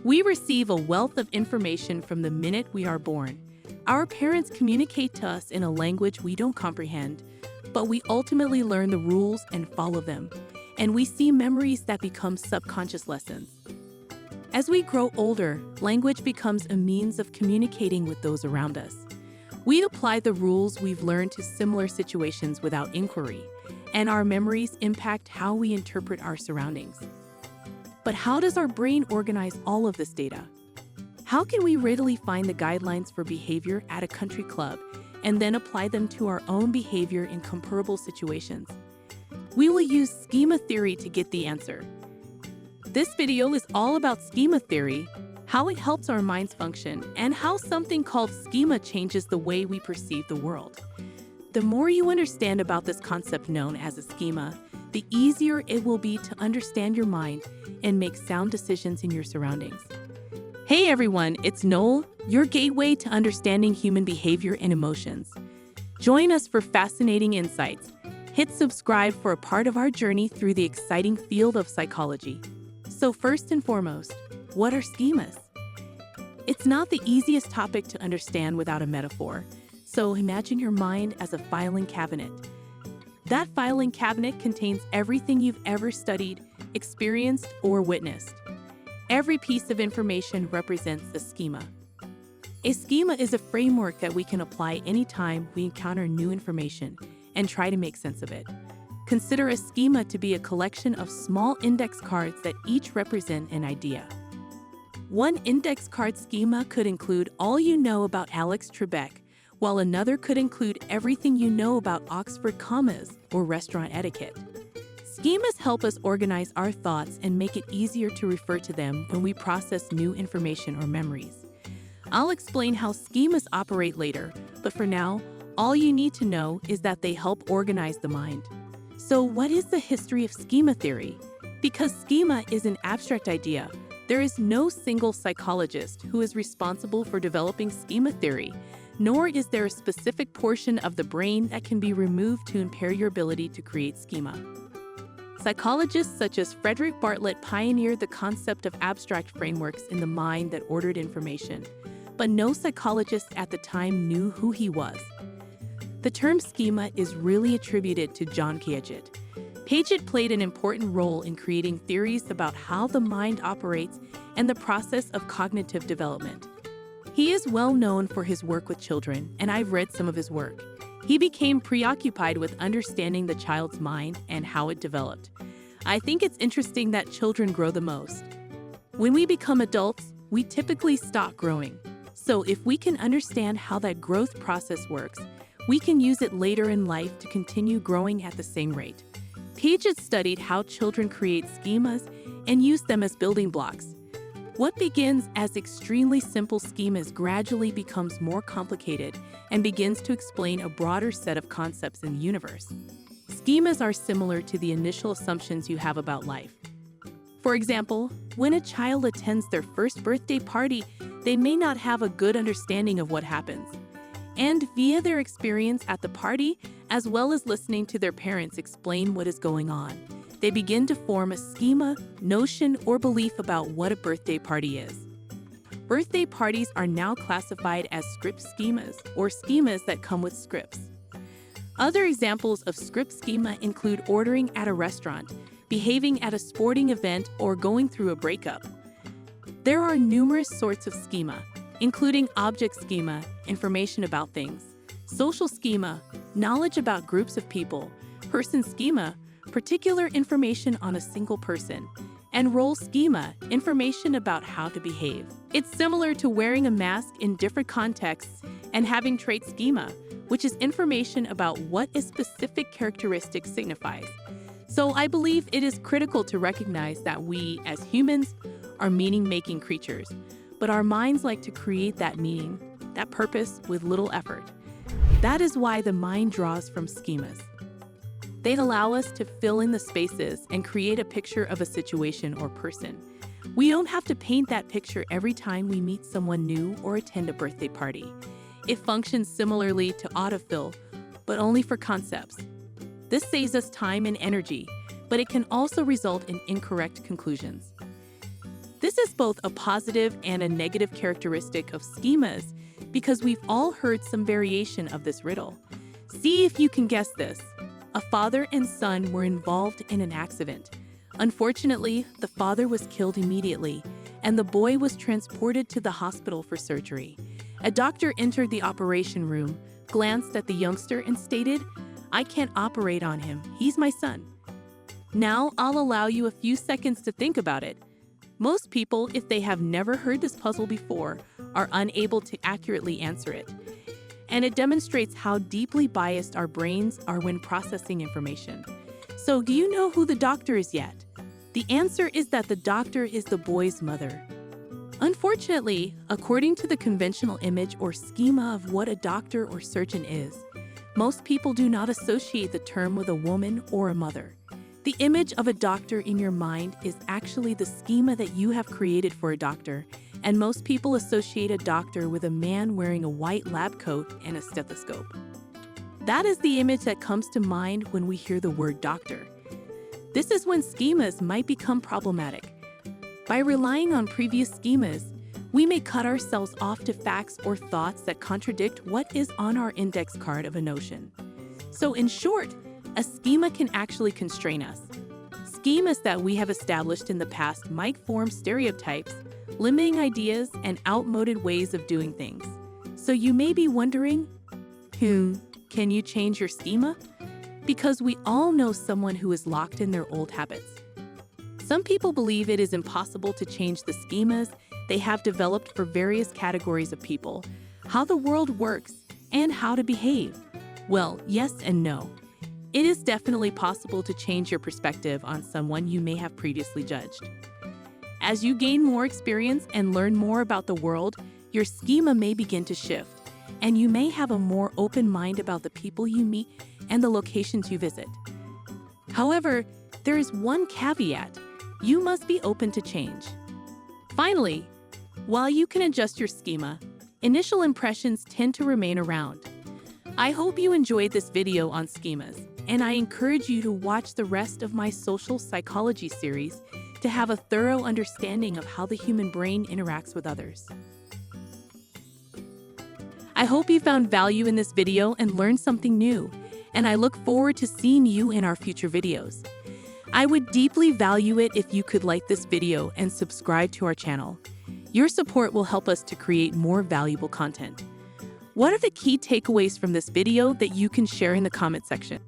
We receive a wealth of information from the minute we are born. Our parents communicate to us in a language we don't comprehend, but we ultimately learn the rules and follow them, and we see memories that become subconscious lessons. As we grow older, language becomes a means of communicating with those around us. We apply the rules we've learned to similar situations without inquiry, and our memories impact how we interpret our surroundings. But how does our brain organize all of this data? How can we readily find the guidelines for behavior at a country club and then apply them to our own behavior in comparable situations? We will use Schema Theory to get the answer. This video is all about Schema Theory, how it helps our minds function, and how something called schema changes the way we perceive the world. The more you understand about this concept known as a schema, the easier it will be to understand your mind and make sound decisions in your surroundings. Hey everyone, it's Knowle, your gateway to understanding human behavior and emotions. Join us for fascinating insights. Hit subscribe for a part of our journey through the exciting field of psychology. So first and foremost, what are schemas? It's not the easiest topic to understand without a metaphor, so imagine your mind as a filing cabinet. That filing cabinet contains everything you've ever studied, experienced, or witnessed. Every piece of information represents a schema. A schema is a framework that we can apply anytime we encounter new information and try to make sense of it. Consider a schema to be a collection of small index cards that each represent an idea. One index card schema could include all you know about Alex Trebek, while another could include everything you know about Oxford commas or restaurant etiquette. Schemas help us organize our thoughts and make it easier to refer to them when we process new information or memories. I'll explain how schemas operate later, but for now, all you need to know is that they help organize the mind. So what is the history of schema theory? Because schema is an abstract idea, there is no single psychologist who is responsible for developing schema theory, nor is there a specific portion of the brain that can be removed to impair your ability to create schema. Psychologists such as Frederick Bartlett pioneered the concept of abstract frameworks in the mind that ordered information, but no psychologist at the time knew who he was. The term schema is really attributed to John Piaget. Piaget played an important role in creating theories about how the mind operates and the process of cognitive development. He is well known for his work with children, and I've read some of his work. He became preoccupied with understanding the child's mind and how it developed. I think it's interesting that children grow the most. When we become adults, we typically stop growing. So if we can understand how that growth process works, we can use it later in life to continue growing at the same rate. Piaget studied how children create schemas and use them as building blocks. What begins as extremely simple schemas gradually becomes more complicated and begins to explain a broader set of concepts in the universe. Schemas are similar to the initial assumptions you have about life. For example, when a child attends their first birthday party, they may not have a good understanding of what happens. And via their experience at the party, as well as listening to their parents explain what is going on, they begin to form a schema, notion, or belief about what a birthday party is. Birthday parties are now classified as script schemas, or schemas that come with scripts. Other examples of script schema include ordering at a restaurant, behaving at a sporting event, or going through a breakup. There are numerous sorts of schema, including object schema, information about things, social schema, knowledge about groups of people, person schema, particular information on a single person, and role schema, information about how to behave. It's similar to wearing a mask in different contexts and having trait schema, which is information about what a specific characteristic signifies. So I believe it is critical to recognize that we, as humans, are meaning-making creatures, but our minds like to create that meaning, that purpose, with little effort. That is why the mind draws from schemas. They allow us to fill in the spaces and create a picture of a situation or person. We don't have to paint that picture every time we meet someone new or attend a birthday party. It functions similarly to autofill, but only for concepts. This saves us time and energy, but it can also result in incorrect conclusions. This is both a positive and a negative characteristic of schemas because we've all heard some variation of this riddle. See if you can guess this. A father and son were involved in an accident. Unfortunately, the father was killed immediately, and the boy was transported to the hospital for surgery. A doctor entered the operation room, glanced at the youngster, and stated, "I can't operate on him. He's my son." Now, I'll allow you a few seconds to think about it. Most people, if they have never heard this puzzle before, are unable to accurately answer it. And it demonstrates how deeply biased our brains are when processing information. So, do you know who the doctor is yet? The answer is that the doctor is the boy's mother. Unfortunately, according to the conventional image or schema of what a doctor or surgeon is, most people do not associate the term with a woman or a mother. The image of a doctor in your mind is actually the schema that you have created for a doctor, and most people associate a doctor with a man wearing a white lab coat and a stethoscope. That is the image that comes to mind when we hear the word doctor. This is when schemas might become problematic. By relying on previous schemas, we may cut ourselves off to facts or thoughts that contradict what is on our index card of a notion. So in short, a schema can actually constrain us. Schemas that we have established in the past might form stereotypes, limiting ideas and outmoded ways of doing things. So you may be wondering, can you change your schema? Because we all know someone who is locked in their old habits. Some people believe it is impossible to change the schemas they have developed for various categories of people, how the world works, and how to behave. Well, yes and no. It is definitely possible to change your perspective on someone you may have previously judged. As you gain more experience and learn more about the world, your schema may begin to shift, and you may have a more open mind about the people you meet and the locations you visit. However, there is one caveat. You must be open to change. Finally, while you can adjust your schema, initial impressions tend to remain around. I hope you enjoyed this video on schemas, and I encourage you to watch the rest of my social psychology series to have a thorough understanding of how the human brain interacts with others. I hope you found value in this video and learned something new, and I look forward to seeing you in our future videos. I would deeply value it if you could like this video and subscribe to our channel. Your support will help us to create more valuable content. What are the key takeaways from this video that you can share in the comment section?